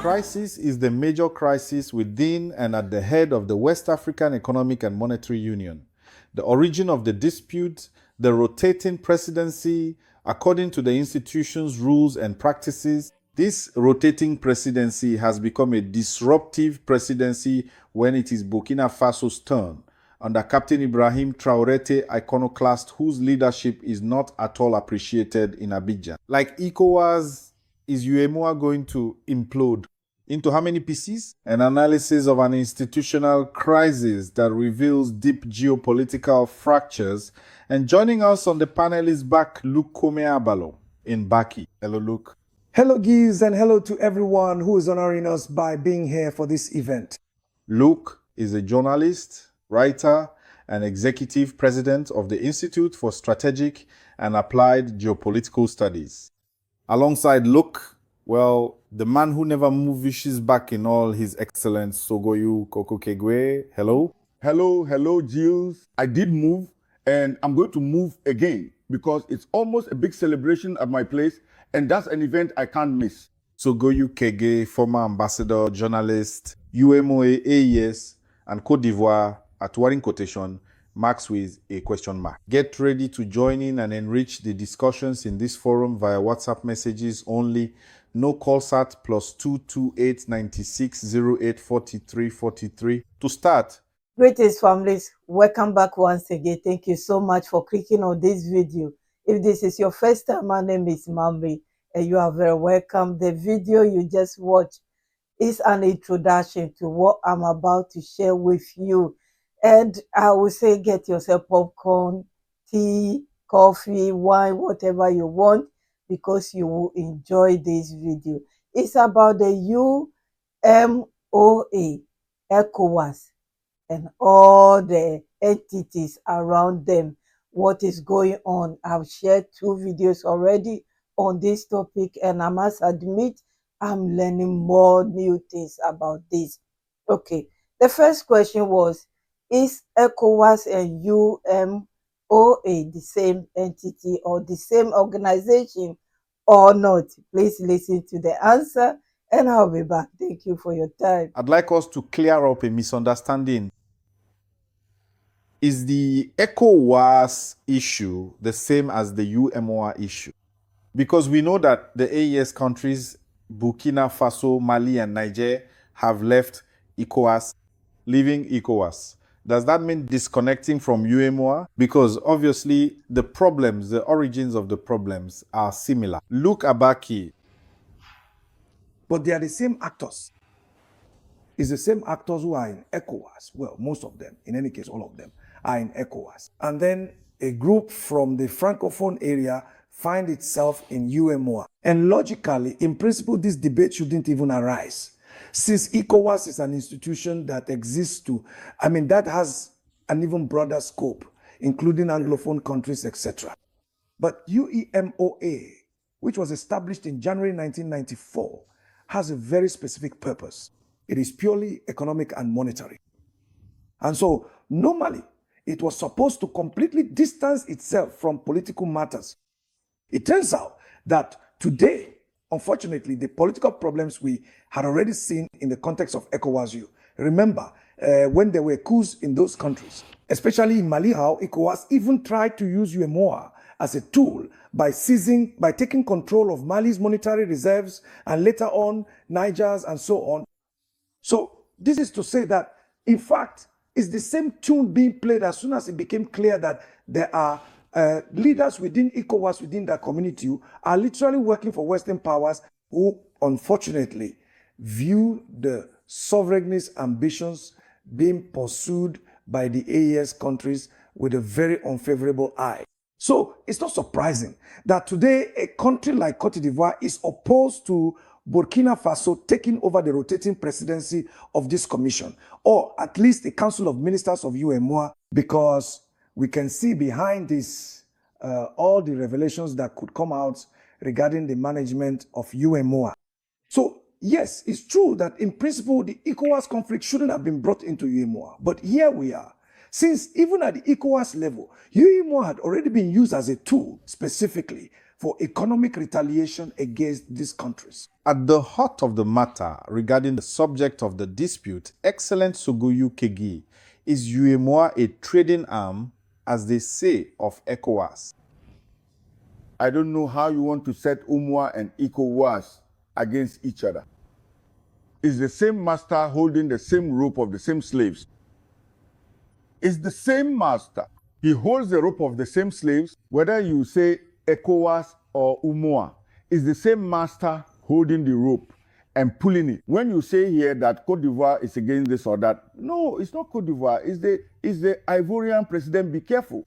crisis is the major crisis within and at the head of the West African Economic and Monetary Union. The origin of the dispute, the rotating presidency, according to the institution's rules and practices, this rotating presidency has become a disruptive presidency when it is Burkina Faso's turn, under Captain Ibrahim Traore, iconoclast whose leadership is not at all appreciated in Abidjan. Like ECOWAS, is UMOA going to implode? Into how many pieces? An analysis of an institutional crisis that reveals deep geopolitical fractures. And joining us on the panel is back Luke Komeabalo in Abaki. Hello, Luke. Hello, Gilles, and hello to everyone who is honoring us by being here for this event. Luke is a journalist, writer, and executive president of the Institute for Strategic and Applied Geopolitical Studies. Alongside Luke, well, the man who never moves back in all his excellence, Sogoyou Keguewe. Hello. Hello, Gilles. I did move, and I'm going to move again because it's almost a big celebration at my place, and that's an event I can't miss. Sogoyou Keguewe, former ambassador, journalist, UMOA AES, and Côte d'Ivoire, at Warring Quotation, marks with a question mark. Get ready to join in and enrich the discussions in this forum via WhatsApp messages only. No calls at +228 96 08 43 43. To start. Greetings, families. Welcome back once again. Thank you so much for clicking on this video. If this is your first time, my name is Mambi, and you are very welcome. The video you just watched is an introduction to what I'm about to share with you. And I will say get yourself popcorn, tea, coffee, wine, whatever you want, because you will enjoy this video. It's about the UMOA, ECOWAS, and all the entities around them. What is going on? I've shared 2 videos already on this topic, and I must admit, I'm learning more new things about this. Okay, the first question was, is ECOWAS and UMOA the same entity or the same organization or not? Please listen to the answer and I'll be back. Thank you for your time. I'd like us to clear up a misunderstanding. Is the ECOWAS issue the same as the UMOA issue? Because we know that the AES countries, Burkina Faso, Mali, and Niger, have left ECOWAS, leaving ECOWAS. Does that mean disconnecting from UMOA? Because obviously the problems, the origins of the problems are similar. Look, Abaki. But they are the same actors. It's the same actors who are in ECOWAS. Well, most of them, in any case, all of them, are in ECOWAS. And then a group from the Francophone area find itself in UMOA. And logically, in principle, this debate shouldn't even arise, since ECOWAS is an institution that exists that has an even broader scope, including Anglophone countries, etc. But UEMOA, which was established in January 1994, has a very specific purpose. It is purely economic and monetary. And so, normally, it was supposed to completely distance itself from political matters. It turns out that today, unfortunately, the political problems we had already seen in the context of ECOWAS. Remember, when there were coups in those countries, especially in Mali, how ECOWAS even tried to use UMOA as a tool by taking control of Mali's monetary reserves and later on Niger's and so on. So this is to say that, in fact, it's the same tune being played as soon as it became clear that there are leaders within ECOWAS, within that community, who are literally working for Western powers who, unfortunately, view the sovereignist ambitions being pursued by the AES countries with a very unfavorable eye. So it's not surprising that today a country like Côte d'Ivoire is opposed to Burkina Faso taking over the rotating presidency of this commission, or at least the Council of Ministers of UMOA, because we can see behind this all the revelations that could come out regarding the management of UMOA. So yes, it's true that in principle, the ECOWAS conflict shouldn't have been brought into UMOA. But here we are. Since even at the ECOWAS level, UMOA had already been used as a tool specifically for economic retaliation against these countries. At the heart of the matter regarding the subject of the dispute, excellent Sogoyou Keguewe, is UMOA a trading arm, as they say, of ECOWAS? I don't know how you want to set UMOA and ECOWAS against each other. It's the same master holding the same rope of the same slaves. It's the same master. He holds the rope of the same slaves, whether you say ECOWAS or UMOA. It's the same master holding the rope and pulling it. When you say here that Côte d'Ivoire is against this or that, no, it's not Côte d'Ivoire. It's the Ivorian president. Be careful.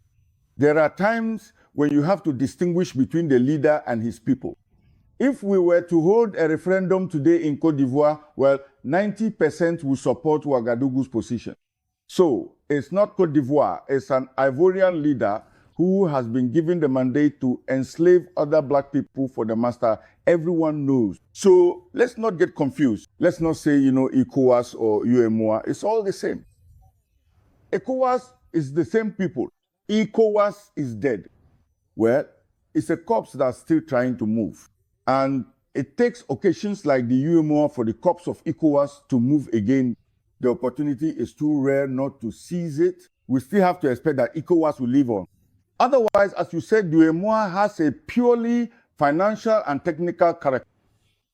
There are times when you have to distinguish between the leader and his people. If we were to hold a referendum today in Côte d'Ivoire, well, 90% will support Ouagadougou's position. So it's not Côte d'Ivoire, it's an Ivorian leader who has been given the mandate to enslave other black people for the master. Everyone knows. So let's not get confused. Let's not say, ECOWAS or UMOA. It's all the same. ECOWAS is the same people. ECOWAS is dead. Well, it's a corpse that's still trying to move. And it takes occasions like the UMOA for the corpse of ECOWAS to move again. The opportunity is too rare not to seize it. We still have to expect that ECOWAS will live on. Otherwise, as you said, the UMOA has a purely financial and technical character.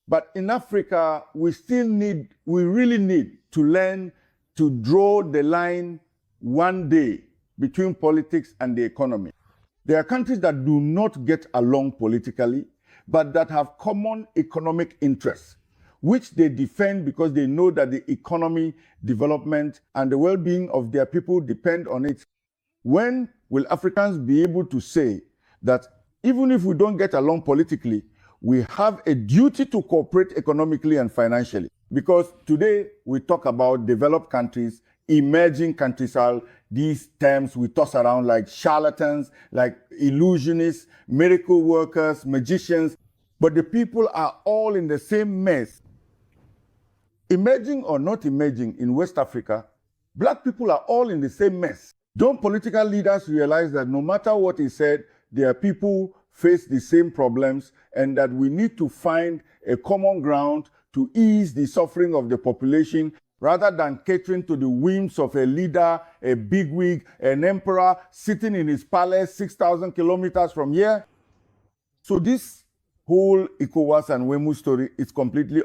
But in Africa, we really need to learn to draw the line one day between politics and the economy. There are countries that do not get along politically, but that have common economic interests, which they defend because they know that the economy, development, and the well-being of their people depend on it. When will Africans be able to say that even if we don't get along politically, we have a duty to cooperate economically and financially? Because today we talk about developed countries, emerging countries, all these terms we toss around like charlatans, like illusionists, miracle workers, magicians, but the people are all in the same mess. Emerging or not emerging in West Africa, black people are all in the same mess. Don't political leaders realize that no matter what is said, their people face the same problems and that we need to find a common ground to ease the suffering of the population rather than catering to the whims of a leader, a bigwig, an emperor sitting in his palace 6,000 kilometers from here? So this whole ECOWAS and WEMU story is completely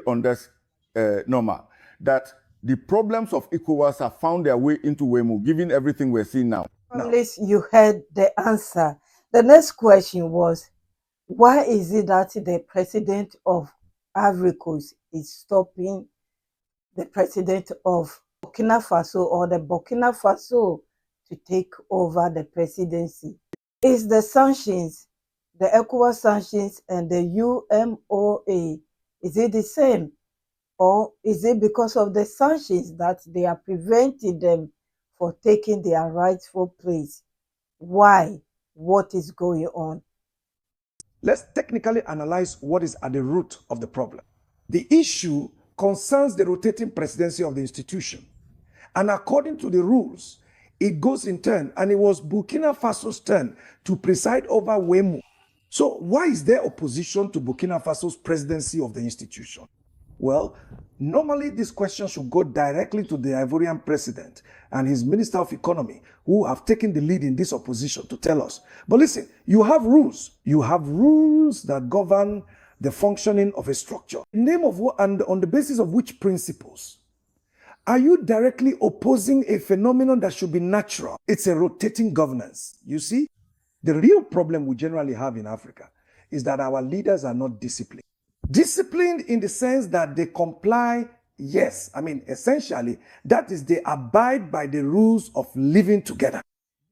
normal. That the problems of ECOWAS have found their way into WEMU, given everything we're seeing now. At least you heard the answer. The next question was, why is it that the president of Ivory Coast is stopping the president of Burkina Faso or the Burkina Faso to take over the presidency? Is the sanctions, the ECOWAS sanctions and the UMOA, is it the same? Or is it because of the sanctions that they are preventing them for taking their rightful place? Why? What is going on? Let's technically analyze what is at the root of the problem. The issue concerns the rotating presidency of the institution. And according to the rules, it goes in turn, and it was Burkina Faso's turn to preside over WEMU. So why is there opposition to Burkina Faso's presidency of the institution? Well, normally this question should go directly to the Ivorian president and his minister of economy, who have taken the lead in this opposition, to tell us. But listen, you have rules. You have rules that govern the functioning of a structure. In the name of what, and on the basis of which principles? Are you directly opposing a phenomenon that should be natural? It's a rotating governance. You see, the real problem we generally have in Africa is that our leaders are not disciplined. Disciplined in the sense that they comply, yes. I mean, essentially, that is, they abide by the rules of living together.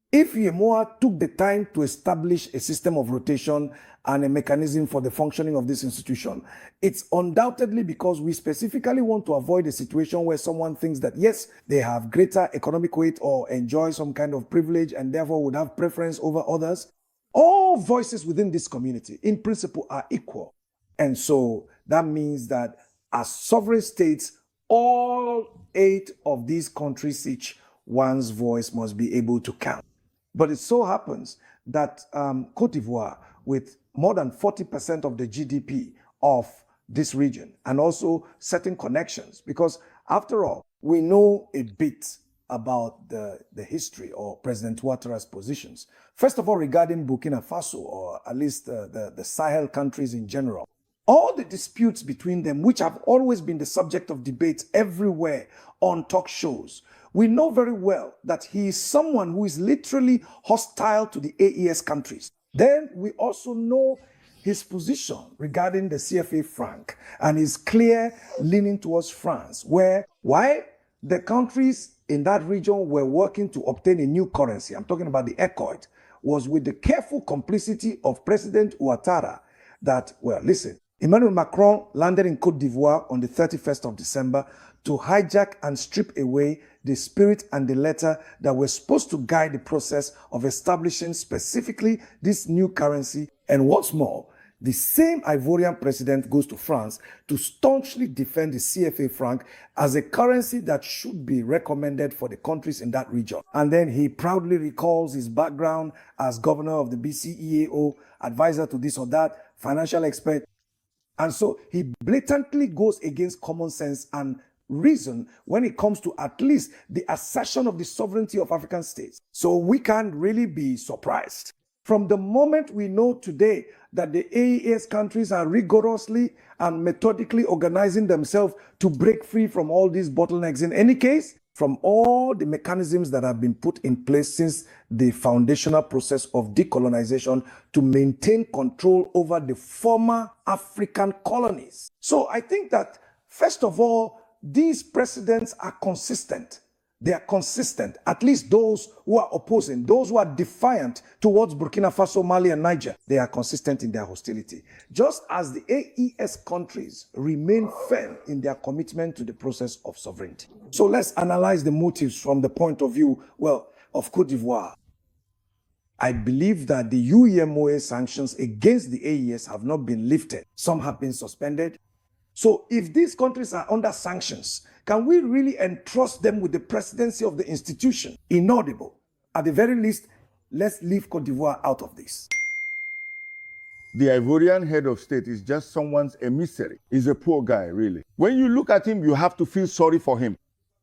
If UMOA took the time to establish a system of rotation and a mechanism for the functioning of this institution, it's undoubtedly because we specifically want to avoid a situation where someone thinks that, yes, they have greater economic weight or enjoy some kind of privilege and therefore would have preference over others. All voices within this community, in principle, are equal. And so that means that as sovereign states, all 8 of these countries, each one's voice must be able to count. But it so happens that Côte d'Ivoire with more than 40% of the GDP of this region, and also certain connections. Because after all, we know a bit about the history or President Ouattara's positions. First of all, regarding Burkina Faso, or at least the Sahel countries in general, all the disputes between them, which have always been the subject of debate everywhere on talk shows, we know very well that he is someone who is literally hostile to the AES countries. Then we also know his position regarding the CFA Franc and his clear leaning towards France, where why the countries in that region were working to obtain a new currency, I'm talking about the ECOID, was with the careful complicity of President Ouattara that, well, listen, Emmanuel Macron landed in Côte d'Ivoire on the 31st of December to hijack and strip away the spirit and the letter that were supposed to guide the process of establishing specifically this new currency. And what's more, the same Ivorian president goes to France to staunchly defend the CFA franc as a currency that should be recommended for the countries in that region. And then he proudly recalls his background as governor of the BCEAO, advisor to this or that, financial expert. And so he blatantly goes against common sense and reason when it comes to at least the assertion of the sovereignty of African states. So we can't really be surprised. From the moment we know today that the AES countries are rigorously and methodically organizing themselves to break free from all these bottlenecks, in any case, from all the mechanisms that have been put in place since the foundational process of decolonization to maintain control over the former African colonies. So I think that, first of all, these precedents are consistent. They are consistent, at least those who are opposing, those who are defiant towards Burkina Faso, Mali, and Niger. They are consistent in their hostility. Just as the AES countries remain firm in their commitment to the process of sovereignty. So let's analyze the motives from the point of view, well, of Côte d'Ivoire. I believe that the UMOA sanctions against the AES have not been lifted. Some have been suspended. So if these countries are under sanctions, can we really entrust them with the presidency of the institution? Inaudible. At the very least, let's leave Côte d'Ivoire out of this. The Ivorian head of state is just someone's emissary. He's a poor guy, really. When you look at him, you have to feel sorry for him.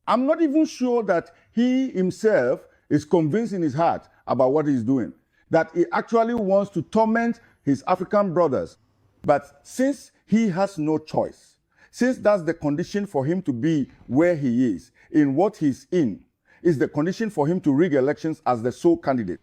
I'm not even sure that he himself is convinced in his heart about what he's doing, that he actually wants to torment his African brothers. But since he has no choice, since that's the condition for him to be where he is, in what he's in, is the condition for him to rig elections as the sole candidate.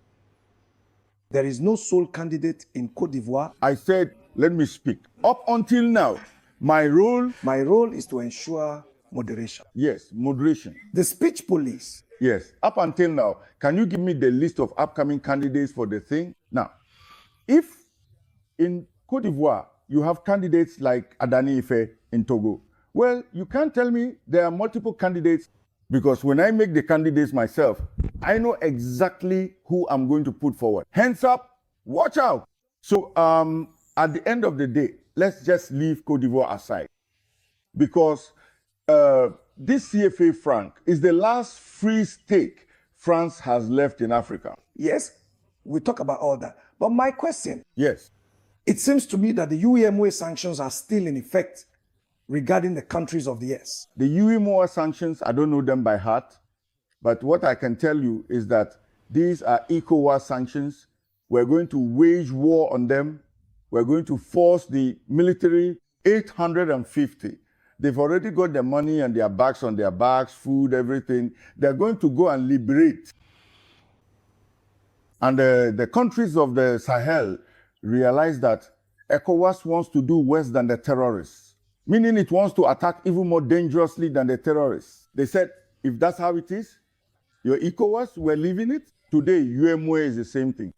There is no sole candidate in Côte d'Ivoire. I said, let me speak. Up until now, my role is to ensure moderation. Yes, moderation. The speech police. Yes, up until now, can you give me the list of upcoming candidates for the thing? Now, if in Côte d'Ivoire, you have candidates like Adani Ife in Togo, well, you can't tell me there are multiple candidates, because when I make the candidates myself, I know exactly who I'm going to put forward. Hands up, watch out. So at the end of the day, let's just leave Côte d'Ivoire aside, because this CFA franc is the last free stake France has left in Africa. Yes, we talk about all that. But my question, yes, it seems to me that the UMOA sanctions are still in effect regarding the countries of the ES. The UMOA sanctions, I don't know them by heart, but what I can tell you is that these are Ecowas sanctions. We're going to wage war on them. We're going to force the military, 850. They've already got their money and their bags on their backs, food, everything. They're going to go and liberate. And the countries of the Sahel realize that ECOWAS wants to do worse than the terrorists, meaning it wants to attack even more dangerously than the terrorists. They said, if that's how it is, your ECOWAS, we're leaving it. Today, UMOA is the same thing.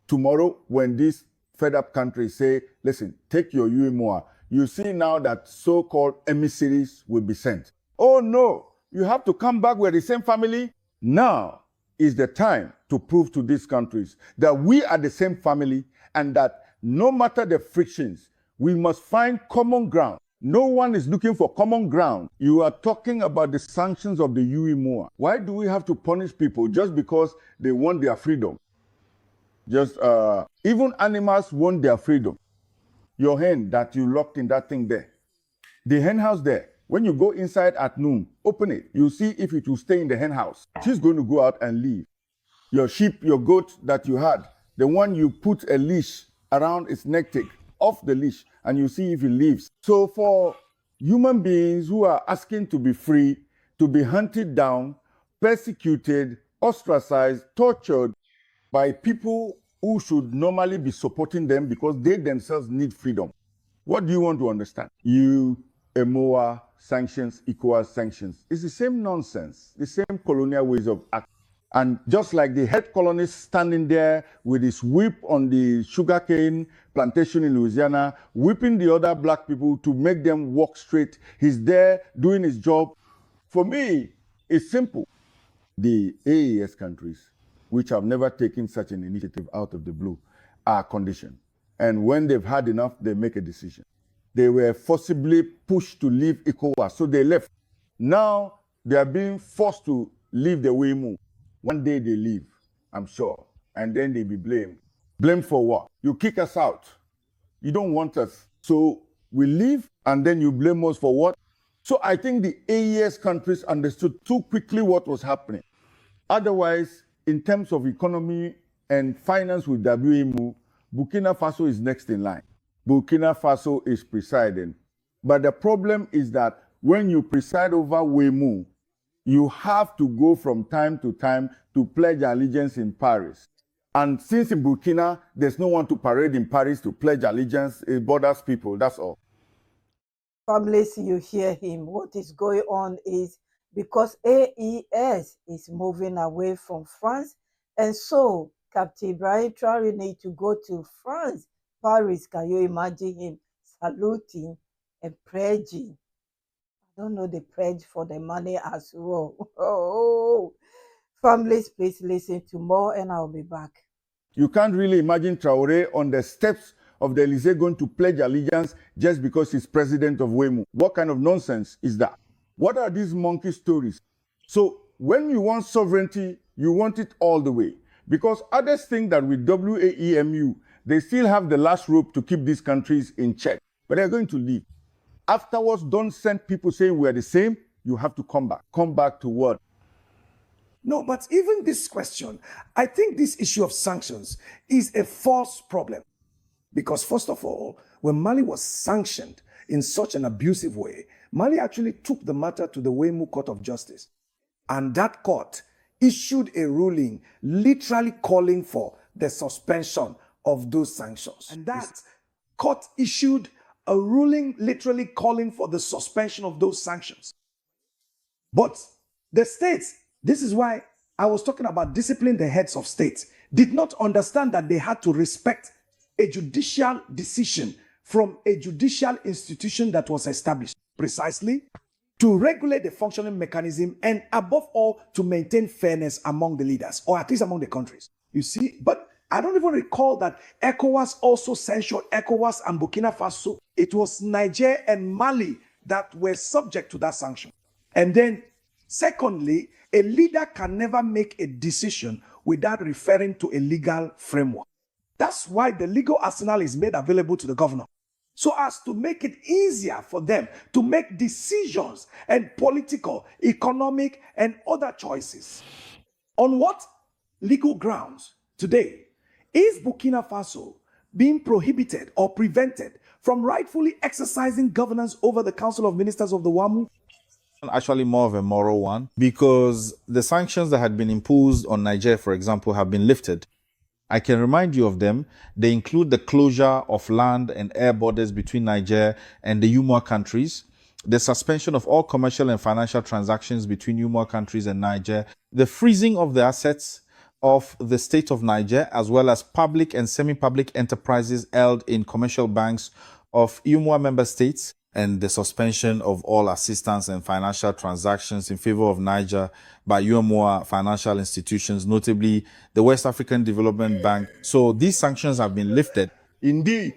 Tomorrow, when these fed-up countries say, listen, take your UMOA, you see now that so-called emissaries will be sent. Oh no, you have to come back with the same family. Now is the time to prove to these countries that we are the same family, and that no matter the frictions, we must find common ground. No one is looking for common ground. You are talking about the sanctions of the UMOA. Why do we have to punish people just because they want their freedom? Just even animals want their freedom. Your hen that you locked in that thing there, the hen house there. When you go inside at noon, open it. You see if it will stay in the hen house. She's going to go out and leave. Your sheep, your goat that you had, the one you put a leash around its neck, take off the leash, and you see if it leaves. So for human beings who are asking to be free, to be hunted down, persecuted, ostracized, tortured by people who should normally be supporting them because they themselves need freedom. What do you want to understand? UMOA sanctions, Ecowas sanctions. It's the same nonsense, the same colonial ways of acting. And just like the head colonist standing there with his whip on the sugarcane plantation in Louisiana, whipping the other black people to make them walk straight, he's there doing his job. For me, it's simple. The AES countries, which have never taken such an initiative out of the blue, are conditioned. And when they've had enough, they make a decision. They were forcibly pushed to leave ECOWAS, so they left. Now they are being forced to leave the WMO. One day they leave, I'm sure, and then they be blamed. Blamed for what? You kick us out. You don't want us. So we leave, and then you blame us for what? So I think the AES countries understood too quickly what was happening. Otherwise, in terms of economy and finance with WMO, Burkina Faso is next in line. Burkina Faso is presiding. But the problem is that when you preside over WMO, you have to go from time to time to pledge allegiance in Paris. And since in Burkina, there's no one to parade in Paris to pledge allegiance, it bothers people, that's all. Families, you hear him. What is going on is because AES is moving away from France, and so Captain Ibrahim Traore need to go to France, Paris. Can you imagine him saluting and pledging? I don't know the pledge for the money as well. Oh, families, please listen to more, and I'll be back. You can't really imagine Traore on the steps of the Elysee going to pledge allegiance just because he's president of WMO. What kind of nonsense is that? What are these monkey stories? So when you want sovereignty, you want it all the way. Because others think that with WAEMU, they still have the last rope to keep these countries in check. But they're going to leave. Afterwards, don't send people saying we're the same. You have to come back. Come back to what? No, but even this question, I think this issue of sanctions is a false problem. Because first of all, when Mali was sanctioned in such an abusive way, Mali actually took the matter to the WMO Court of Justice. And that court issued a ruling literally calling for the suspension of those sanctions. And that court issued a ruling literally calling for the suspension of those sanctions. But the states, this is why I was talking about disciplining the heads of states, did not understand that they had to respect a judicial decision from a judicial institution that was established precisely to regulate the functioning mechanism and above all to maintain fairness among the leaders, or at least among the countries. You see, but I don't even recall that ECOWAS also censured ECOWAS and Burkina Faso. It was Niger and Mali that were subject to that sanction. And then secondly, a leader can never make a decision without referring to a legal framework. That's why the legal arsenal is made available to the governor, so as to make it easier for them to make decisions and political, economic, and other choices. On what legal grounds today is Burkina Faso being prohibited or prevented from rightfully exercising governance over the Council of Ministers of the WAMU? Actually more of a moral one, because the sanctions that had been imposed on Niger, for example, have been lifted. I can remind you of them. They include the closure of land and air borders between Niger and the UMOA countries, the suspension of all commercial and financial transactions between UMOA countries and Niger, the freezing of the assets of the state of Niger, as well as public and semi-public enterprises held in commercial banks of UMOA member states, and the suspension of all assistance and financial transactions in favor of Niger by UMOA financial institutions, notably the West African Development Bank. So these sanctions have been lifted. Indeed,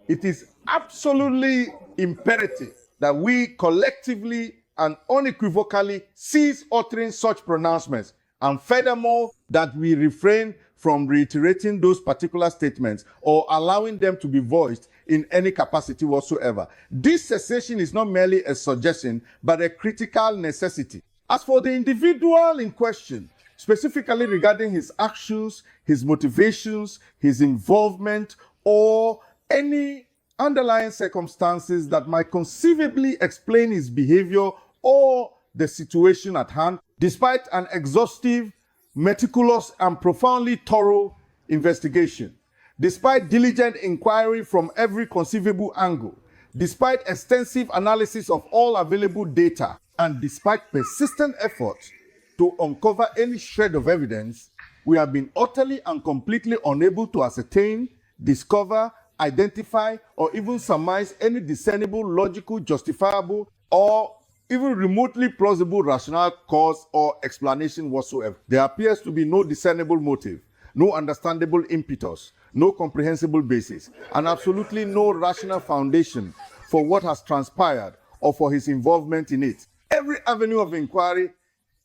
it is absolutely imperative that we collectively and unequivocally cease uttering such pronouncements. And furthermore, that we refrain from reiterating those particular statements or allowing them to be voiced in any capacity whatsoever. This cessation is not merely a suggestion, but a critical necessity. As for the individual in question, specifically regarding his actions, his motivations, his involvement, or any underlying circumstances that might conceivably explain his behavior or the situation at hand, despite an exhaustive, meticulous, and profoundly thorough investigation, despite diligent inquiry from every conceivable angle, despite extensive analysis of all available data, and despite persistent efforts to uncover any shred of evidence, we have been utterly and completely unable to ascertain, discover, identify, or even surmise any discernible, logical, justifiable, or even remotely plausible rational cause or explanation whatsoever. There appears to be no discernible motive, no understandable impetus, no comprehensible basis, and absolutely no rational foundation for what has transpired or for his involvement in it. Every avenue of inquiry,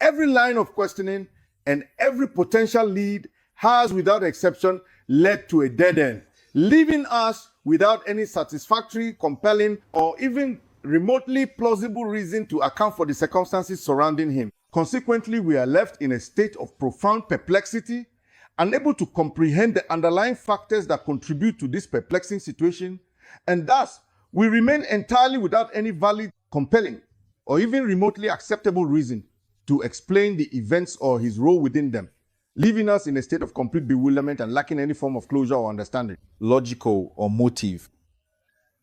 every line of questioning, and every potential lead has, without exception, led to a dead end, leaving us without any satisfactory, compelling, or even remotely plausible reason to account for the circumstances surrounding him. Consequently, we are left in a state of profound perplexity, unable to comprehend the underlying factors that contribute to this perplexing situation, and thus we remain entirely without any valid, compelling, or even remotely acceptable reason to explain the events or his role within them, leaving us in a state of complete bewilderment and lacking any form of closure or understanding. Logical or motive.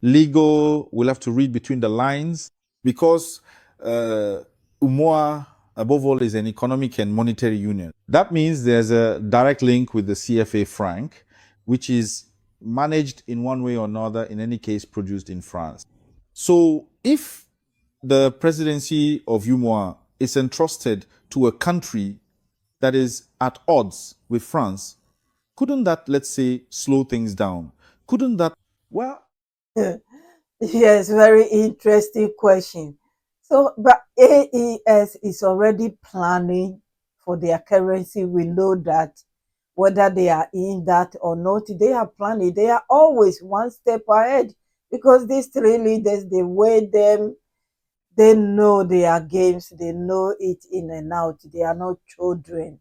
Legal, we'll have to read between the lines, because UMOA, above all, is an economic and monetary union. That means there's a direct link with the CFA Franc, which is managed in one way or another, in any case produced in France. So if the presidency of UMOA is entrusted to a country that is at odds with France, couldn't that, let's say, slow things down? Couldn't that... Well, Yes, very interesting question. So, but AES is already planning for their currency. We know that whether they are in that or not, they are planning. They are always one step ahead, because these three leaders, they weigh them. They know their games. They know it in and out. They are not children.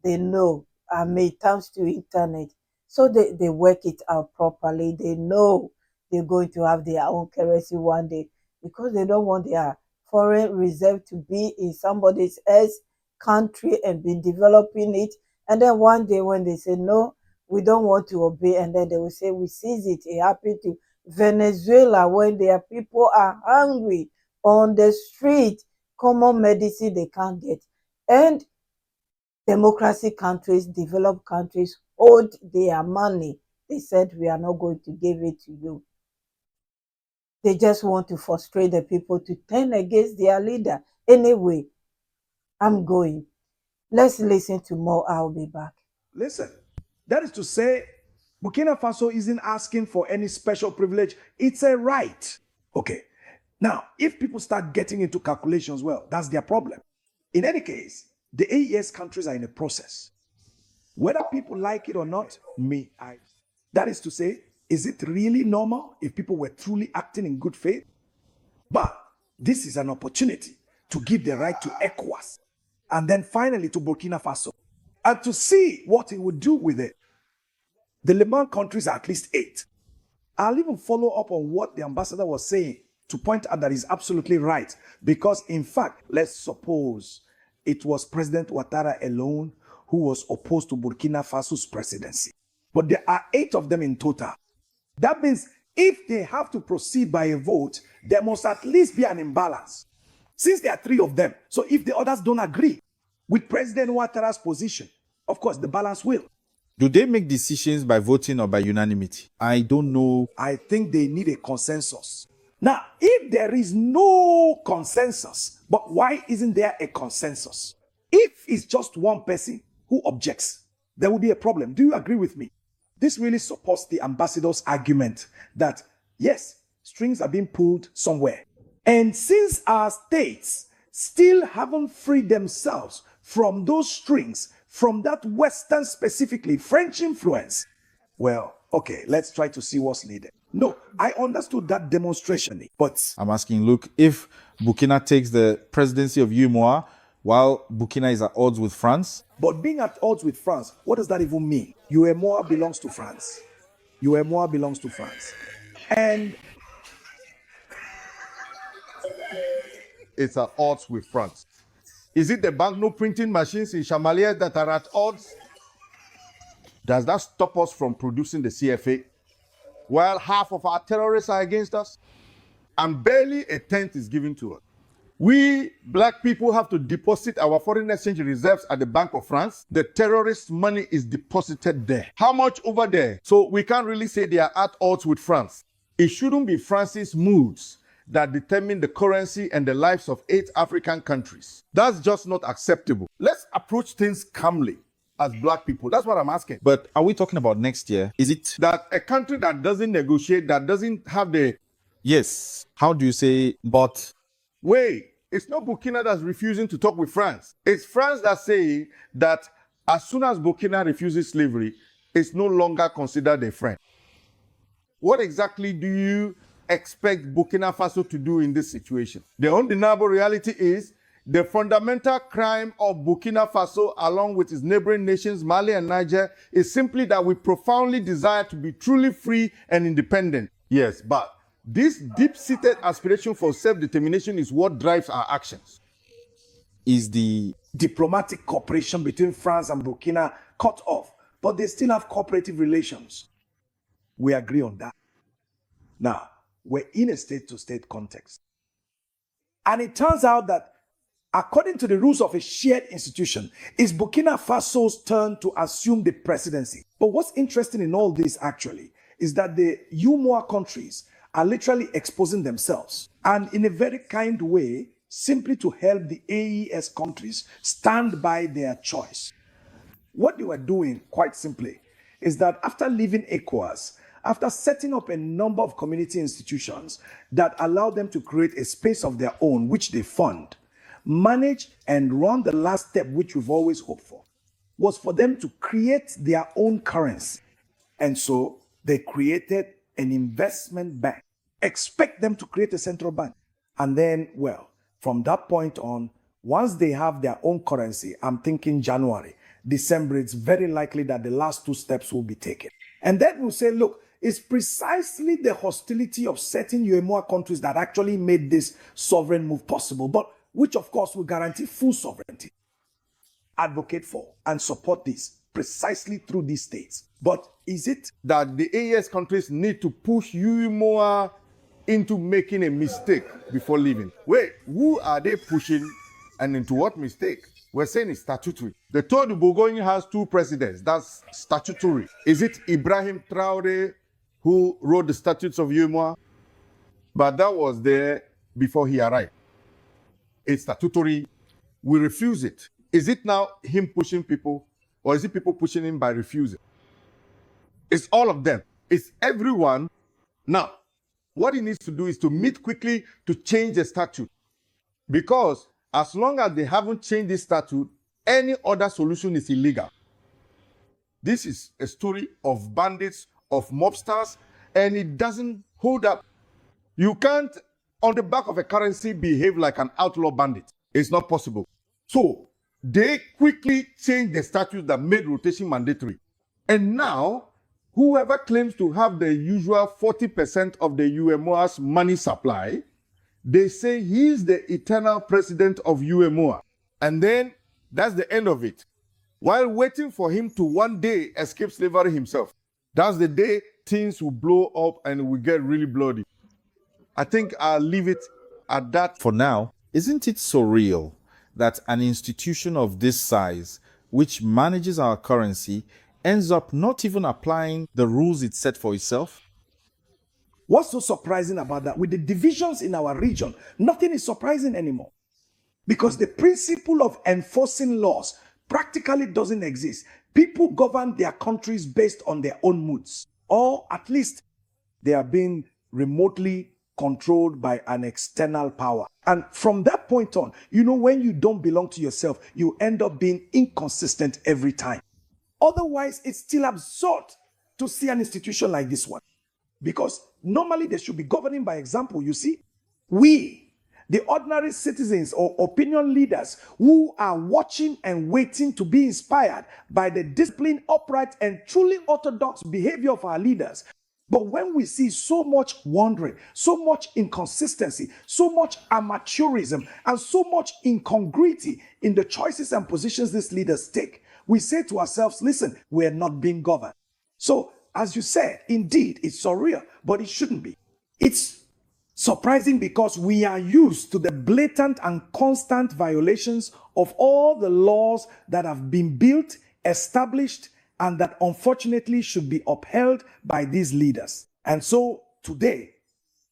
They know. I mean, thanks to internet. So they work it out properly. They know they're going to have their own currency one day, because they don't want their foreign reserve to be in somebody else's country and be developing it. And then one day when they say, no, we don't want to obey, and then they will say, we seize it. It happened to Venezuela when their people are hungry on the street, common medicine they can't get. And democracy countries, developed countries, hold their money. They said, we are not going to give it to you. They just want to frustrate the people to turn against their leader. Anyway, I'm going. Let's listen to more. I'll be back. listen, that is to say, Burkina Faso isn't asking for any special privilege. It's a right. Okay. Now, if people start getting into calculations, well, that's their problem. In any case, the AES countries are in a process. Whether people like it or not, that is to say, is it really normal if people were truly acting in good faith? But this is an opportunity to give the right to Ecowas and then finally to Burkina Faso, and to see what it would do with it. The Le Mans countries are at least 8. I'll even follow up on what the ambassador was saying to point out that he's absolutely right. Because in fact, let's suppose it was President Ouattara alone who was opposed to Burkina Faso's presidency. But there are 8 of them in total. That means if they have to proceed by a vote, there must at least be an imbalance. Since there are 3 of them, so if the others don't agree with President Ouattara's position, of course, the balance will. Do they make decisions by voting or by unanimity? I don't know. I think they need a consensus. Now, if there is no consensus, but why isn't there a consensus? If it's just one person who objects, there will be a problem. Do you agree with me? This really supports the ambassador's argument that, yes, strings are being pulled somewhere. And since our states still haven't freed themselves from those strings from that Western, specifically French influence. Well, okay, let's try to see what's needed. No, I understood that demonstration, but I'm asking, look, if Burkina takes the presidency of UMOA while Burkina is at odds with France, being at odds with France, what does that even mean? UMOA belongs to France. UMOA belongs to France. And it's at odds with France. Is it the banknote printing machines in Chamalières that are at odds? Does that stop us from producing the CFA? While half of our terrorists are against us, and barely a tenth is given to us. We black people have to deposit our foreign exchange reserves at the Bank of France. The terrorist money is deposited there. How much over there? So we can't really say they are at odds with France. It shouldn't be France's moods that determine the currency and the lives of 8 African countries. That's just not acceptable. Let's approach things calmly as black people. That's what I'm asking. but are we talking about next year? Is it? That a country that doesn't negotiate, that doesn't have the Yes. How do you say, but? way, it's not Burkina that's refusing to talk with France. It's France that say that as soon as Burkina refuses slavery, it's no longer considered a friend. What exactly do you expect Burkina Faso to do in this situation? The undeniable reality is the fundamental crime of Burkina Faso, along with its neighboring nations, Mali and Niger, is simply that we profoundly desire to be truly free and independent. Yes, but this deep-seated aspiration for self-determination is what drives our actions. Is the diplomatic cooperation between France and Burkina cut off, but they still have cooperative relations. We agree on that. Now, we're in a state-to-state context. And it turns out that according to the rules of a shared institution, it's Burkina Faso's turn to assume the presidency. But what's interesting in all this actually is that the UMOA countries are literally exposing themselves, and in a very kind way, simply to help the AES countries stand by their choice. What they were doing, quite simply, is that after leaving ECOWAS, after setting up a number of community institutions that allow them to create a space of their own, which they fund, manage and run the last step, which we've always hoped for, was for them to create their own currency. And so they created an investment bank. Expect them to create a central bank. And then, well, from that point on, once they have their own currency, I'm thinking January, December, it's very likely that the last 2 steps will be taken. And then we'll say, look, it's precisely the hostility of certain UMOA countries that actually made this sovereign move possible, but which of course will guarantee full sovereignty. Advocate for and support this precisely through these states. But is it that the AES countries need to push UMOA into making a mistake before leaving? Wait, who are they pushing and into what mistake? We're saying it's statutory. The Tour du Bourgogne has 2 presidents. That's statutory. Is it Ibrahim Traore who wrote the statutes of UMOA? But that was there before he arrived. It's statutory. We refuse it. Is it now him pushing people, or is it people pushing him by refusing? It's all of them. It's everyone. Now, what he needs to do is to meet quickly to change the statute. Because as long as they haven't changed the statute, any other solution is illegal. This is a story of bandits, of mobsters, and it doesn't hold up. You can't, on the back of a currency, behave like an outlaw bandit. It's not possible. So they quickly changed the statute that made rotation mandatory. And now, whoever claims to have the usual 40% of the UMOA's money supply, they say he's the eternal president of UMOA. And then that's the end of it. While waiting for him to one day escape slavery himself. That's the day things will blow up and it will get really bloody. I think I'll leave it at that. for now. Isn't it surreal that an institution of this size, which manages our currency, ends up not even applying the rules it set for itself? What's so surprising about that? With the divisions in our region, nothing is surprising anymore. Because the principle of enforcing laws practically doesn't exist. People govern their countries based on their own moods. Or at least they are being remotely controlled by an external power. And from that point on, when you don't belong to yourself, you end up being inconsistent every time. Otherwise, it's still absurd to see an institution like this one. Because normally they should be governing by example, you see. We, the ordinary citizens or opinion leaders who are watching and waiting to be inspired by the disciplined, upright, and truly orthodox behavior of our leaders. But when we see so much wandering, so much inconsistency, so much amateurism, and so much incongruity in the choices and positions these leaders take, we say to ourselves, listen, we're not being governed. So, as you said, indeed, it's surreal, but it shouldn't be. It's surprising because we are used to the blatant and constant violations of all the laws that have been built, established, and that unfortunately should be upheld by these leaders. And so today,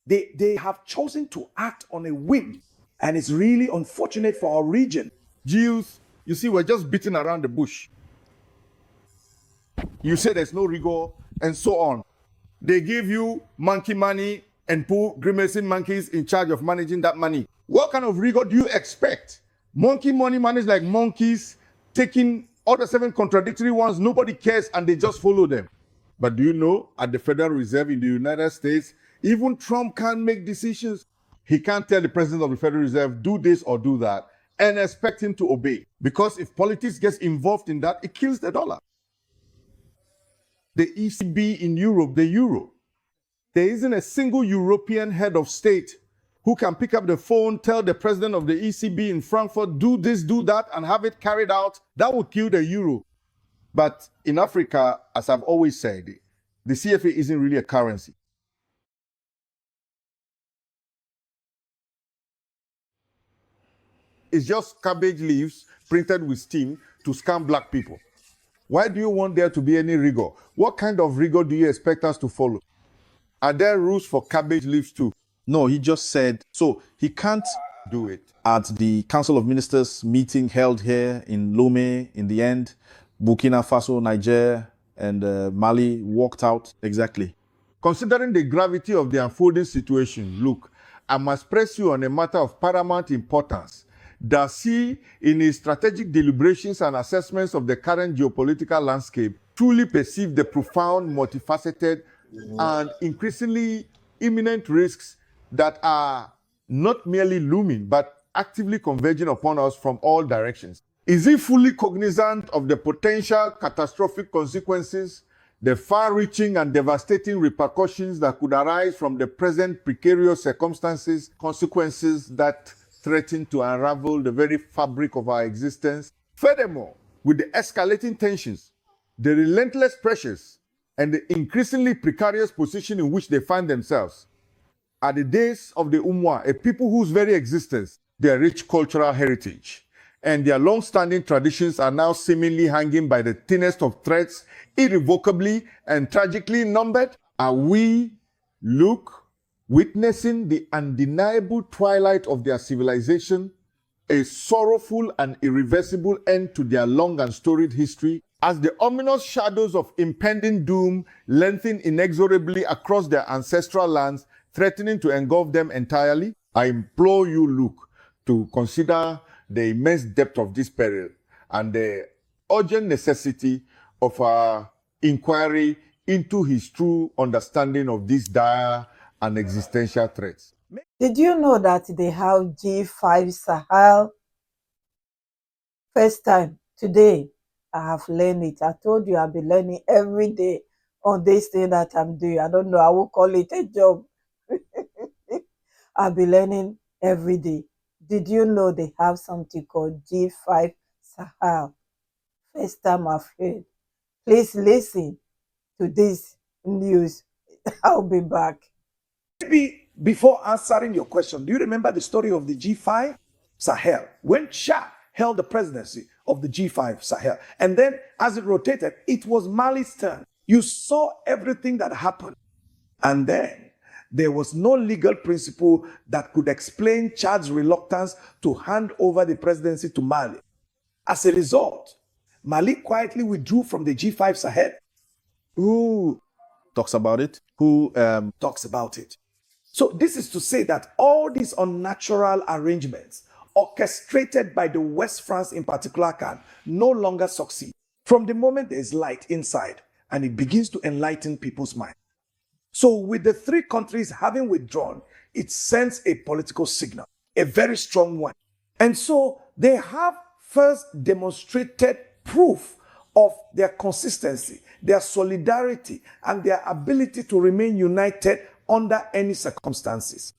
they have chosen to act on a whim, and it's really unfortunate for our region. Gilles, you see, we're just beating around the bush. You say there's no rigor, and so on. They give you monkey money and put grimacing monkeys in charge of managing that money. What kind of rigor do you expect? Monkey money managed like monkeys, taking all the 7 contradictory ones, nobody cares, and they just follow them. But do you know, at the Federal Reserve in the United States, even Trump can't make decisions. He can't tell the president of the Federal Reserve, do this or do that, and expect him to obey. Because if politics gets involved in that, it kills the dollar. The ECB in Europe, the euro. There isn't a single European head of state who can pick up the phone, tell the president of the ECB in Frankfurt, do this, do that, and have it carried out. That would kill the euro. But in Africa, as I've always said, the CFA isn't really a currency. It's just cabbage leaves printed with steam to scam black people. Why do you want there to be any rigor? What kind of rigor do you expect us to follow? Are there rules for cabbage leaves too? No, he just said, so he can't Do it. at the Council of Ministers meeting held here in Lomé. In the end, Burkina Faso, Niger, and Mali walked out. Exactly. Considering the gravity of the unfolding situation, look, I must press you on a matter of paramount importance. Does he, in his strategic deliberations and assessments of the current geopolitical landscape, truly perceive the profound, multifaceted, and increasingly imminent risks that are not merely looming, but actively converging upon us from all directions? Is he fully cognizant of the potential catastrophic consequences, the far-reaching and devastating repercussions that could arise from the present precarious circumstances, consequences that threaten to unravel the very fabric of our existence? Furthermore, with the escalating tensions, the relentless pressures, and the increasingly precarious position in which they find themselves, are the days of the Umoa, a people whose very existence, their rich cultural heritage, and their long-standing traditions are now seemingly hanging by the thinnest of threads, irrevocably and tragically numbered. Are we, witnessing the undeniable twilight of their civilization, a sorrowful and irreversible end to their long and storied history, as the ominous shadows of impending doom lengthen inexorably across their ancestral lands, threatening to engulf them entirely? I implore you, Luke, to consider the immense depth of this peril and the urgent necessity of our inquiry into his true understanding of these dire and existential threats. Did you know that they have G5 Sahel? First time today, I have learned it. I told you I'll be learning every day on this thing that I'm doing. I don't know, I will call it a job. I'll be learning every day. Did you know they have something called G5 Sahel? First time I've heard. Please listen to this news. I'll be back. Maybe before answering your question, do you remember the story of the G5 Sahel? When Shah held the presidency of the G5 Sahel, and then as it rotated, it was Mali's turn. You saw everything that happened. And then there was no legal principle that could explain Chad's reluctance to hand over the presidency to Mali. As a result, Mali quietly withdrew from the G5 Sahel. Who talks about it? Who Talks about it. So this is to say that all these unnatural arrangements orchestrated by the West France in particular can no longer succeed. From the moment there is light inside and it begins to enlighten people's mind. So with the three countries having withdrawn, it sends a political signal, a very strong one. And so they have first demonstrated proof of their consistency, their solidarity, and their ability to remain united under any circumstances.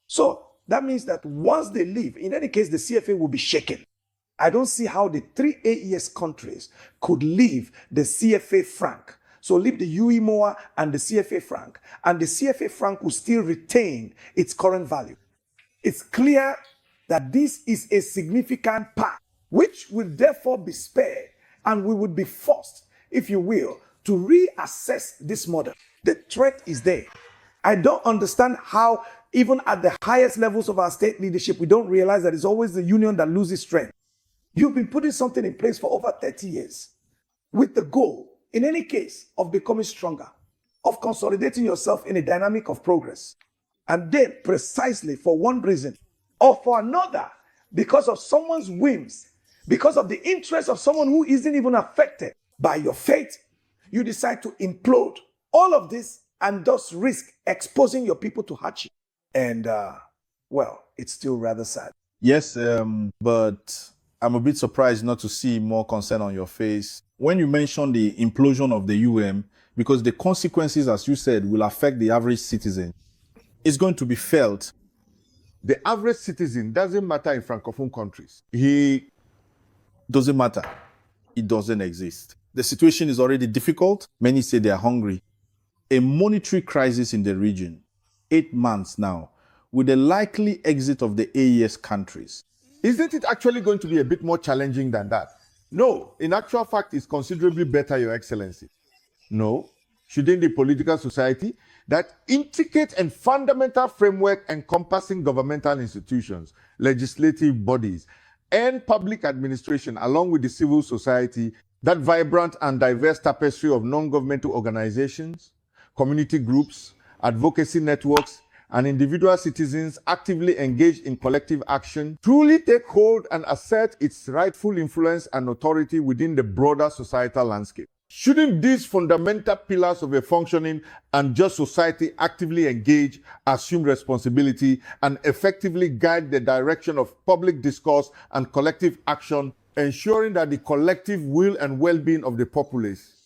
So that means that once they leave, in any case, the CFA will be shaken. I don't see how the three AES countries could leave the CFA franc. So leave the UMOA and the CFA franc, and the CFA franc will still retain its current value. It's clear that this is a significant part, which will therefore be spared, and we would be forced, if you will, to reassess this model. The threat is there. I don't understand how, even at the highest levels of our state leadership, we don't realize that it's always the union that loses strength. You've been putting something in place for over 30 years with the goal, in any case, of becoming stronger, of consolidating yourself in a dynamic of progress. And then, precisely for one reason or for another, because of someone's whims, because of the interest of someone who isn't even affected by your fate, you decide to implode all of this and thus risk exposing your people to hardship. And, well, it's still rather sad. Yes, but I'm a bit surprised not to see more concern on your face when you mentioned the implosion of the UM, because the consequences, as you said, will affect the average citizen. It's going to be felt. The average citizen doesn't matter in Francophone countries. He doesn't matter. It doesn't exist. The situation is already difficult. Many say they are hungry. A monetary crisis in the region, 8 months now, with the likely exit of the AES countries. Isn't it actually going to be a bit more challenging than that? No, in actual fact, it's considerably better, Your Excellency. No, shouldn't the political society, that intricate and fundamental framework encompassing governmental institutions, legislative bodies, and public administration, along with the civil society, that vibrant and diverse tapestry of non-governmental organizations, community groups, advocacy networks, and individual citizens actively engaged in collective action truly take hold and assert its rightful influence and authority within the broader societal landscape? Shouldn't these fundamental pillars of a functioning and just society actively engage, assume responsibility, and effectively guide the direction of public discourse and collective action, ensuring that the collective will and well-being of the populace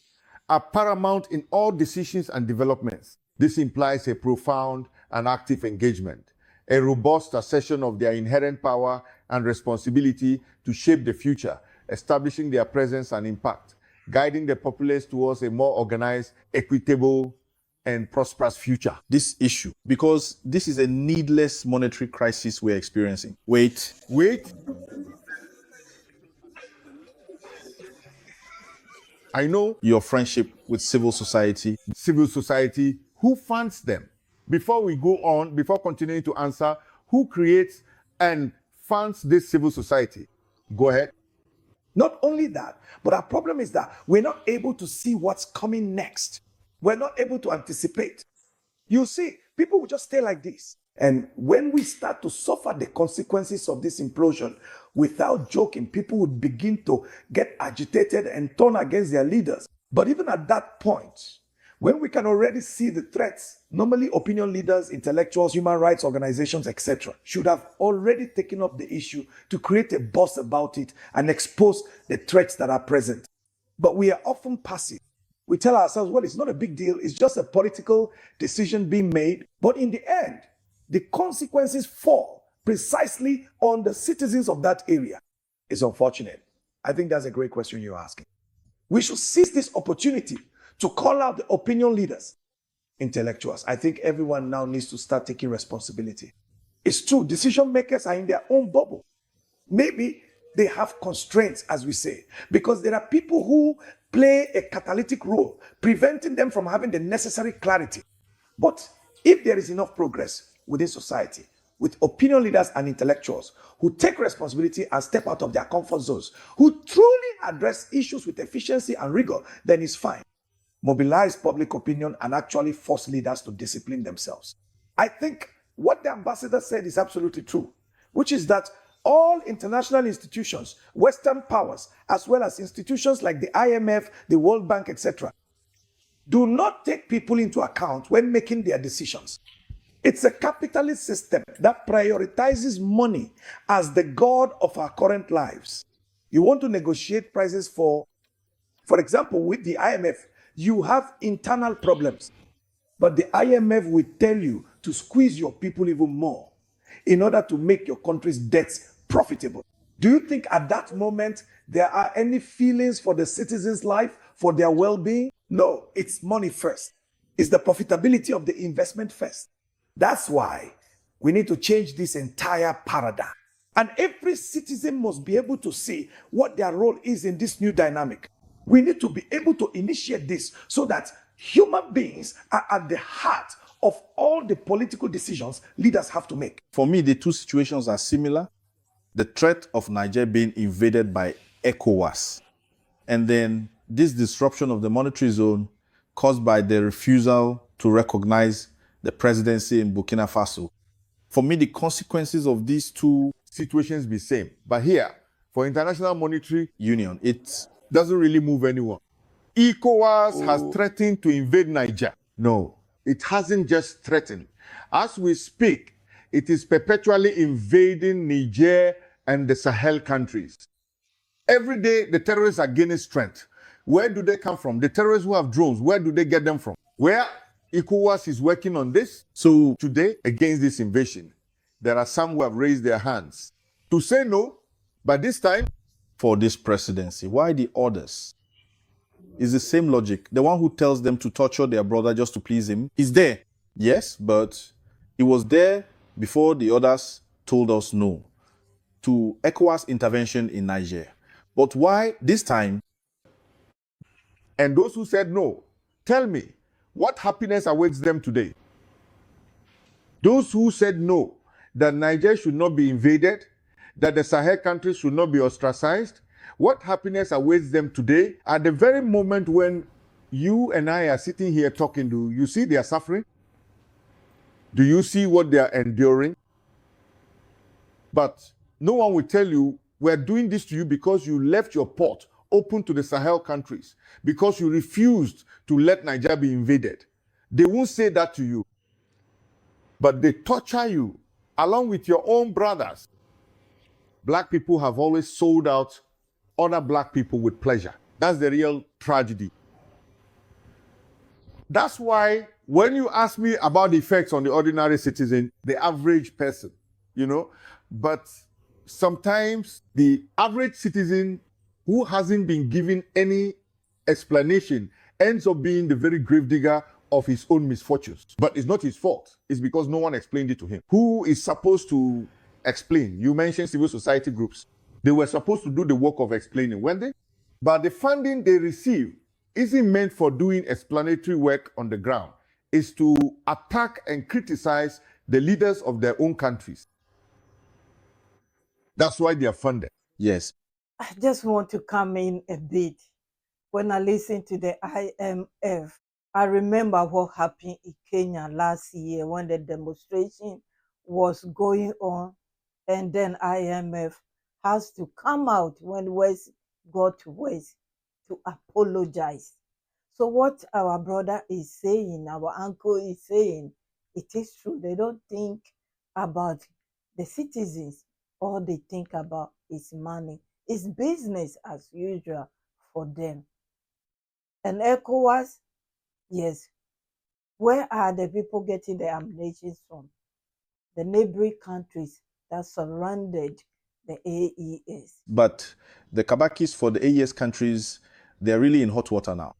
are paramount in all decisions and developments? This implies a profound and active engagement, a robust assertion of their inherent power and responsibility to shape the future, establishing their presence and impact, guiding the populace towards a more organized, equitable, and prosperous future. This issue, because this is a needless monetary crisis we're experiencing. Wait. I know your friendship with civil society. Civil society, who funds them? Before we go on, before continuing to answer, who creates and funds this civil society? Go ahead. Not only that, but our problem is that we're not able to see what's coming next. We're not able to anticipate. You see, people will just stay like this. And when we start to suffer the consequences of this implosion, without joking, people would begin to get agitated and turn against their leaders. But even at that point, when we can already see the threats, normally opinion leaders, intellectuals, human rights organizations, etc., should have already taken up the issue to create a buzz about it and expose the threats that are present. But we are often passive. We tell ourselves, well, it's not a big deal. It's just a political decision being made. But in the end, the consequences fall precisely on the citizens of that area. It's unfortunate. I think that's a great question you're asking. We should seize this opportunity to call out the opinion leaders, intellectuals. I think everyone now needs to start taking responsibility. It's true, decision makers are in their own bubble. Maybe they have constraints, as we say, because there are people who play a catalytic role, preventing them from having the necessary clarity. But if there is enough progress within society, with opinion leaders and intellectuals who take responsibility and step out of their comfort zones, who truly address issues with efficiency and rigor, then it's fine. Mobilize public opinion and actually force leaders to discipline themselves. I think what the ambassador said is absolutely true, which is that all international institutions, Western powers, as well as institutions like the IMF, the World Bank, etc., do not take people into account when making their decisions. It's a capitalist system that prioritizes money as the god of our current lives. You want to negotiate prices for example, with the IMF, you have internal problems, but the IMF will tell you to squeeze your people even more in order to make your country's debts profitable. Do you think at that moment there are any feelings for the citizens' life, for their well-being? No, it's money first. It's the profitability of the investment first. That's why we need to change this entire paradigm. And every citizen must be able to see what their role is in this new dynamic. We need to be able to initiate this so that human beings are at the heart of all the political decisions leaders have to make. For me, the two situations are similar. The threat of Niger being invaded by ECOWAS, and then this disruption of the monetary zone caused by the refusal to recognize the presidency in Burkina Faso. For me, the consequences of these two Situations be same. But here, for International Monetary union, it doesn't really move anyone. ECOWAS has threatened to invade Niger. No, it hasn't just threatened. As we speak, it is perpetually invading Niger and the Sahel countries. Every day, the terrorists are gaining strength. Where do they come from? The terrorists who have drones, where do they get them from? Where ECOWAS is working on this. So today, against this invasion, there are some who have raised their hands to say no, but this time, for this presidency. Why the others? It's the same logic. The one who tells them to torture their brother just to please him is there. Yes, but he was there before the others told us no to ECOWAS intervention in Niger. But why this time? And those who said no, tell me, what happiness awaits them today? Those who said no, that Niger should not be invaded, that the Sahel countries should not be ostracized, what happiness awaits them today at the very moment when you and I are sitting here talking? Do you see their suffering? Do you see what they are enduring? But no one will tell you, we're doing this to you because you left your port open to the Sahel countries, because you refused to let Niger be invaded. They won't say that to you. But they torture you along with your own brothers. Black people have always sold out other black people with pleasure. That's the real tragedy. That's why when you ask me about the effects on the ordinary citizen, the average person, but sometimes the average citizen who hasn't been given any explanation ends up being the very gravedigger of his own misfortunes. But it's not his fault. It's because no one explained it to him. Who is supposed to explain? You mentioned civil society groups. They were supposed to do the work of explaining, weren't they? But the funding they receive isn't meant for doing explanatory work on the ground. It's to attack and criticize the leaders of their own countries. That's why they are funded. Yes. I just want to come in a bit. When I listen to the IMF, I remember what happened in Kenya last year when the demonstration was going on, and then IMF has to come out when West got to West to apologize. So what our brother is saying, our uncle is saying, it is true. They don't think about the citizens. All they think about is money. It's business as usual for them. And ECOWAS, yes, where are the people getting their ammunition from? The neighboring countries that surrounded the AES. But the Kabakis for the AES countries, they're really in hot water now.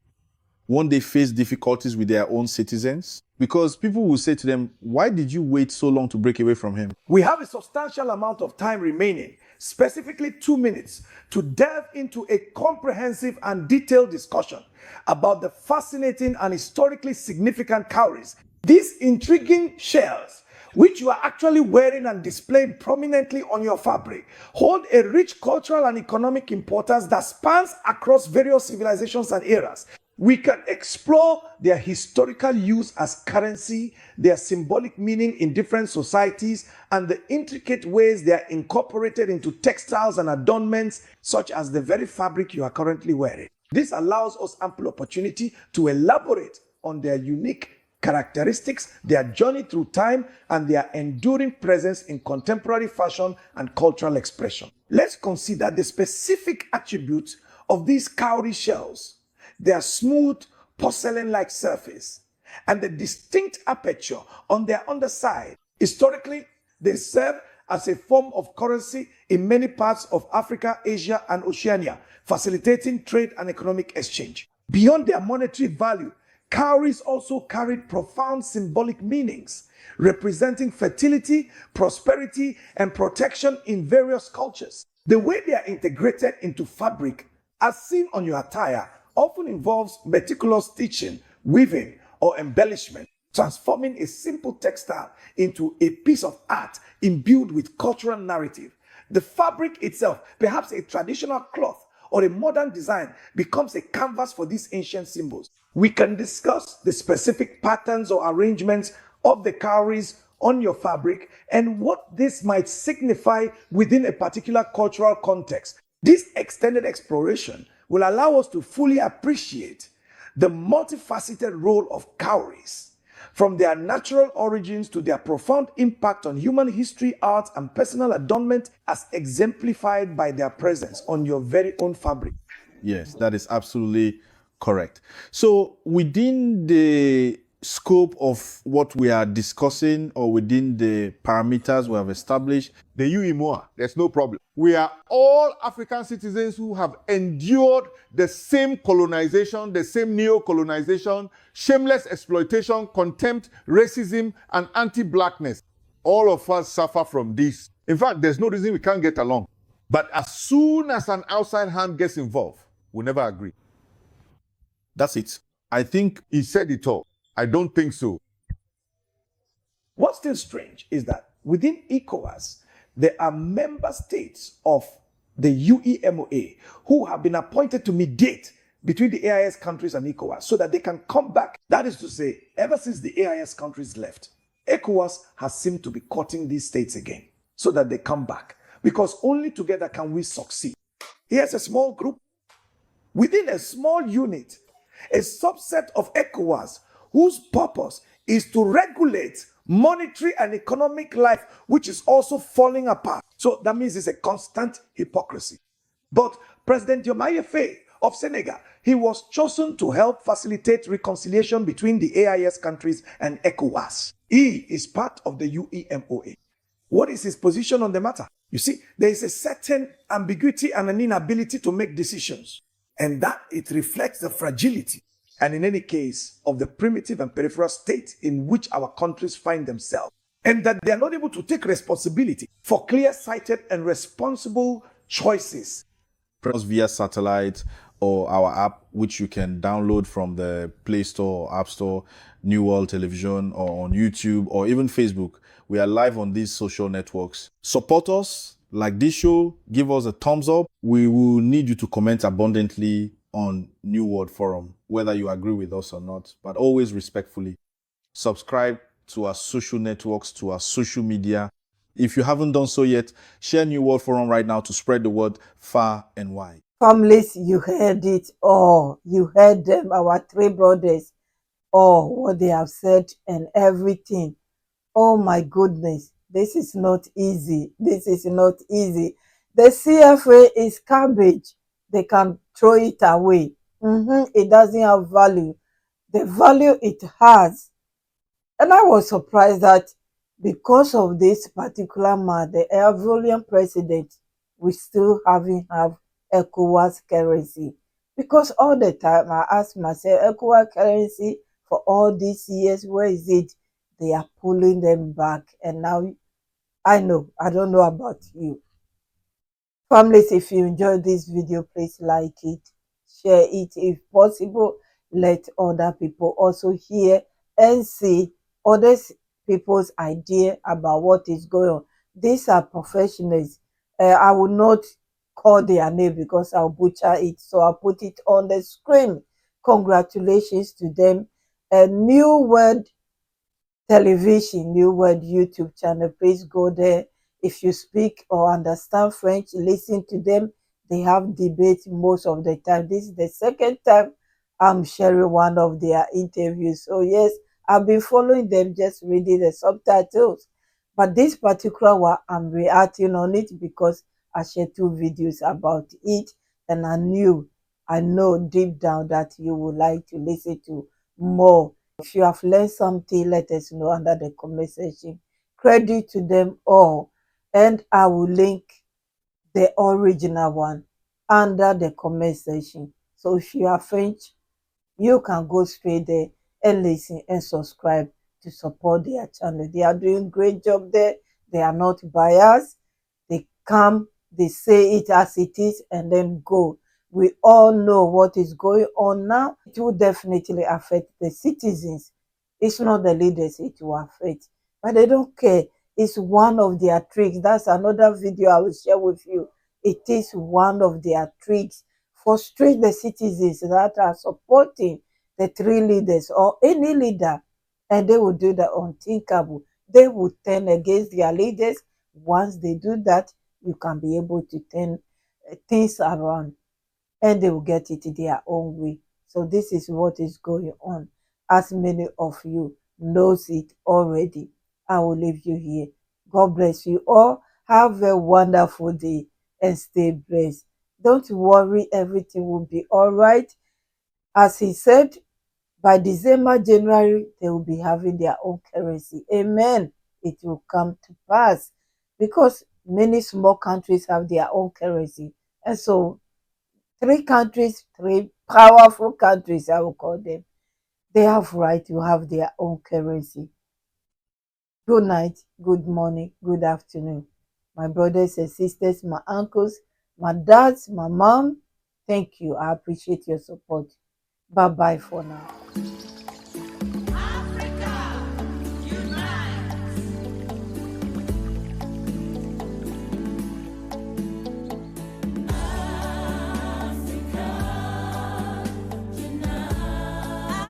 Won't they face difficulties with their own citizens? Because people will say to them, why did you wait so long to break away from him? We have a substantial amount of time remaining, specifically 2 minutes, to delve into a comprehensive and detailed discussion about the fascinating and historically significant cowries. These intriguing shells, which you are actually wearing and displaying prominently on your fabric, hold a rich cultural and economic importance that spans across various civilizations and eras. We can explore their historical use as currency, their symbolic meaning in different societies, and the intricate ways they are incorporated into textiles and adornments, such as the very fabric you are currently wearing. This allows us ample opportunity to elaborate on their unique characteristics, their journey through time, and their enduring presence in contemporary fashion and cultural expression. Let's consider the specific attributes of these cowrie shells: their smooth porcelain-like surface and the distinct aperture on their underside. Historically, they serve as a form of currency in many parts of Africa, Asia, and Oceania, facilitating trade and economic exchange. Beyond their monetary value, cowries also carried profound symbolic meanings, representing fertility, prosperity, and protection in various cultures. The way they are integrated into fabric, as seen on your attire, often involves meticulous stitching, weaving, or embellishment, transforming a simple textile into a piece of art imbued with cultural narrative. The fabric itself, perhaps a traditional cloth or a modern design, becomes a canvas for these ancient symbols. We can discuss the specific patterns or arrangements of the cowries on your fabric and what this might signify within a particular cultural context. This extended exploration will allow us to fully appreciate the multifaceted role of cowries, from their natural origins to their profound impact on human history, art, and personal adornment, as exemplified by their presence on your very own fabric. Yes, that is absolutely correct. So within the scope of what we are discussing, or within the parameters we have established, The UMOA, there's no problem. We are all African citizens who have endured the same colonization, the same neo-colonization, shameless exploitation, contempt, racism, and anti-blackness. All of us suffer from this. In fact, there's no reason we can't get along. But as soon as an outside hand gets involved, we never agree. that's it. I think He said it all. I don't think so. What's still strange is that within ECOWAS, there are member states of the UEMOA who have been appointed to mediate between the AIS countries and ECOWAS so that they can come back. That is to say, ever since the AIS countries left, ECOWAS has seemed to be courting these states again so that they come back, because only together can we succeed. Here's a small group within a small unit, a subset of ECOWAS, whose purpose is to regulate monetary and economic life, which is also falling apart. So that means it's a constant hypocrisy. But President Diomaye Faye of Senegal, he was chosen to help facilitate reconciliation between the AIS countries and ECOWAS. He is part of the UEMOA. What is his position on the matter? You see, there is a certain ambiguity and an inability to make decisions, and that it reflects the fragility and, in any case, of the primitive and peripheral state in which our countries find themselves, and that they are not able to take responsibility for clear-sighted and responsible choices. us via satellite or our app, which you can download from the Play Store or App Store, New World Television, or on YouTube, or even Facebook. We are live on these social networks. Support us, like this show, give us a thumbs up. We will need you to comment abundantly on New World Forum, whether you agree with us or not, but always respectfully. Subscribe to our social networks, to our social media. If you haven't done so yet, share New World Forum right now to spread the word far and wide. Families, you heard it all. You heard them, our three brothers, all what they have said and everything. Oh my goodness, this is not easy. This is not easy. The CFA is garbage. They can throw it away. It doesn't have value. The value it has. And I was surprised that because of this particular man, the Ivorian president, we still haven't have ECOWAS currency. Because all the time I ask myself, ECOWAS currency for all these years, where is it? They are pulling them back. And now I don't know about you. Families, if you enjoyed this video, please like it, share it. If possible, let other people also hear and see other people's idea about what is going on. These are professionals. I will not call their name because I'll butcher it, so I'll put it on the screen. Congratulations to them. A New World Television, New World YouTube channel. Please go there. If you speak or understand French, listen to them. They have debates most of the time. This is the second time I'm sharing one of their interviews. So yes, I've been following them, just reading the subtitles. But this particular one, I'm reacting on it because I shared 2 videos about it, and I know deep down that you would like to listen to more. If you have learned something, let us know under the comment section. Credit to them all. And I will link the original one under the comment section. So if you are French, you can go straight there and listen and subscribe to support their channel. They are doing great job there. They are not biased. They come, they say it as it is, and then go. We all know what is going on now. It will definitely affect the citizens. It's not the leaders it will affect. But they don't care. It's one of their tricks. That's another video I will share with you. It is one of their tricks. Frustrate the citizens that are supporting the 3 leaders or any leader. And they will do the unthinkable. They will turn against their leaders. Once they do that, you can be able to turn things around, and they will get it their own way. So this is what is going on. As many of you knows it already. I will leave you here. God bless you all. Have a wonderful day and stay blessed. Don't worry, everything will be all right. As he said, by December, January, they will be having their own currency. Amen. It will come to pass because many small countries have their own currency. And so 3 countries, 3 powerful countries, I will call them, they have right to have their own currency. Good night, good morning, good afternoon. My brothers and sisters, my uncles, my dads, my mom, thank you. I appreciate your support. Bye-bye for now.